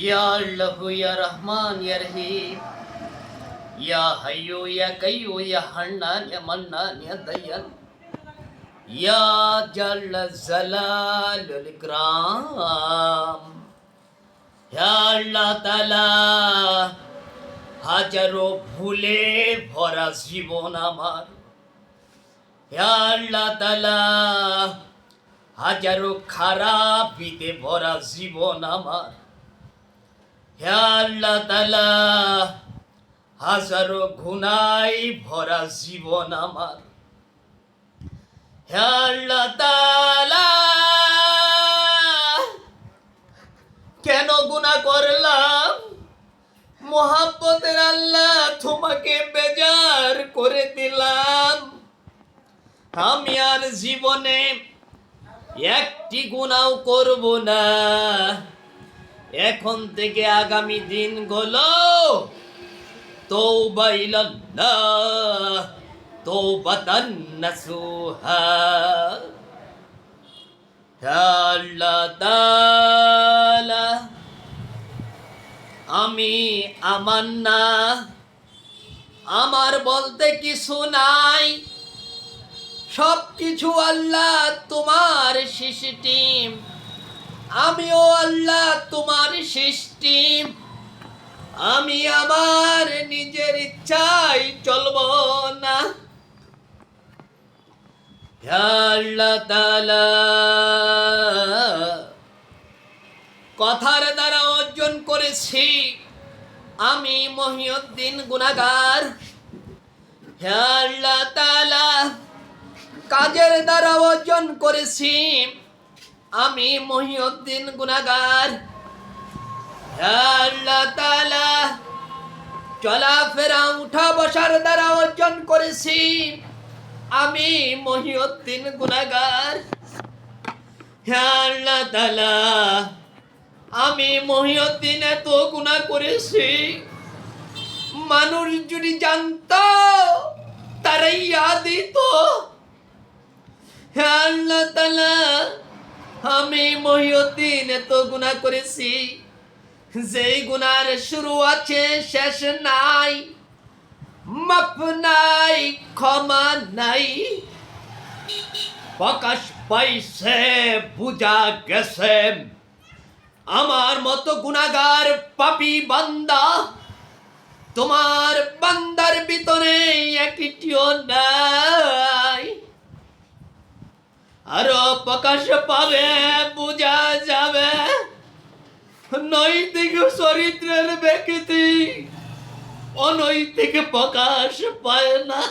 ইয়া আল্লাহু ইয়া রহমান ইয়া রহিম ইয়া হাইয়ু ইয়া কাইয়্যুম ইয়া হান্নান ইয়া মান্নান ইয়া দাইয়ান ইয়া জাল্লা জালালুল ইকরাম। ইয়া আল্লাহ তাআলা, হাজারো ভুলে ভরা জীবন আমার। ইয়া আল্লাহ তাআলা, হাজারো খারাপিতে ভরা জীবন আমার। হে আল্লাহ তাআলা, হাজারো গুনাই ভরা জীবন আমার। হে আল্লাহ তাআলা, কেন গুনাহ করলাম? মোহাব্বতের আল্লাহ, তোমাকে বেজার করে দিলাম। আমি আর জীবনে একটি গুনাহও করব না। এখন থেকে আগামী দিনগুলো তওবা ইলাল্লাহ, তওবাতান নাসুহা। হে আল্লাহ তাআলা, আমি আমার না, আমার বলতে কিছু নাই। সব কিছু আল্লাহ তোমার সৃষ্টি, আমিও আল্লাহ তোমার সৃষ্টি। আমি আমার নিজের ইচ্ছায় চলব না। হে আল্লাহ তাআলা, কথার দ্বারা অর্জন করেছি আমি মহিউদ্দিন গুনাহগার। হে আল্লাহ তাআলা, কাজের দ্বারা অর্জন করেছি আমি মহিউদ্দিন গুনাহগার। হে আল্লাহ তাআলা, চলাফেরা উঠা বসার দ্বারা অর্জন করেছি আমি মহিউদ্দিন গুনাহগার। হে আল্লাহ তাআলা, আমি মহিউদ্দিন এত গুনাহ করেছি, মানুষ যদি জানতো তারাই দিত। হে আল্লাহ তাআলা, আমি মহিউদ্দিন এত গুনাহ করেছি, যেই গুনার শুরু আছে শেষ নাই, মাপ নাই, ক্ষমা নাই। প্রকাশ পাইছে, বুঝা গেছে, আমার মতো গুনাহগার পাপী বান্দা তোমার বান্দার ভিতরে একটিও নাই। আরো প্রকাশ পাবে, বুঝা যাবে, নৈতিক চরিত্রের ব্যক্তি অনৈতিক প্রকাশ পায় না।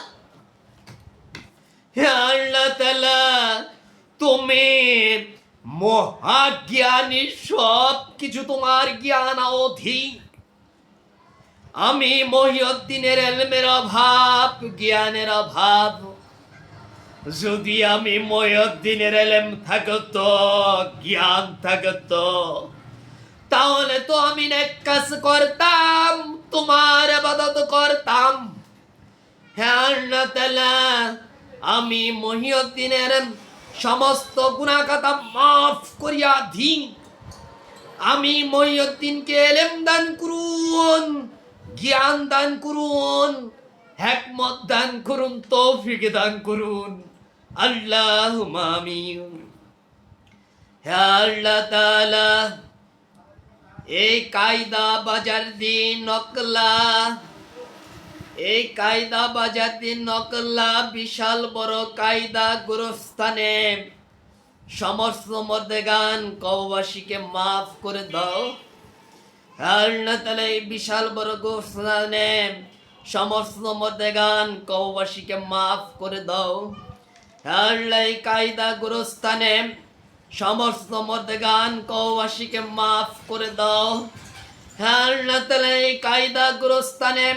হে আল্লাহ তাআলা, তুমি মহাজ্ঞানী, সব কিছু তোমার জ্ঞান অধীন। আমি মহিউদ্দিনের ইলমের অভাব, জ্ঞানের অভাব। যদি আমি মহিউদ্দিনের ইলম থাকতো, জ্ঞান থাকতো, তাহলে তো আমি নেক কাজ করতাম, তোমার ইবাদত করতাম। হে আল্লাহ তাআলা, আমি মহিউদ্দিনের সমস্ত গুনাহ খাতা মাফ করিয়া দিন। আমি মহিউদ্দিনকে ইলম দান করুন, জ্ঞান দান করুন, হিকমত দান করুন, তৌফিক দান করুন। আল্লাহুম্মা আমিন। হে আল্লাহ তাআলা, এই কায়দা বাজার দিন নকলা, এই কায়দা বাজার দিন নকলা বিশাল বড় কায়দা গুরুস্থানে সমস্ত মর্দেগান কওবাসীকে মাফ করে দাও। আল্লাহ তাআলা, এই বিশাল বড় গুরুস্থানে সমস্ত মর্দেগান কওবাসীকে মাফ করে দাও। আল্লাহ, এই কায়দা গুরুস্থানে সমস্ত মর্দেগান কওবাসীকে মাফ করে দাও। আল্লাহ তাআলা, এই কায়দা গুরুস্থানে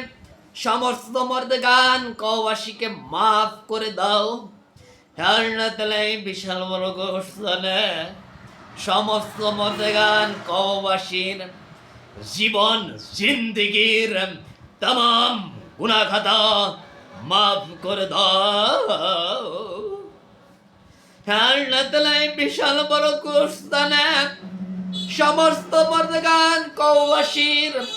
সমস্ত মর্দেগান কওবাসীকে মাফ করে দাও। আল্লাহ তাআলা, এই বিশাল বড় গুরুস্থানে সমস্ত মর্দেগান কওবাসীর জীবন জিন্দেগির तमाम गुनाह खाता माफ করে দাও। আল্লাহ তাআলা, এই বিশাল বড় গুরুস্থানে সমস্ত বর্ণগান কৌবাসীর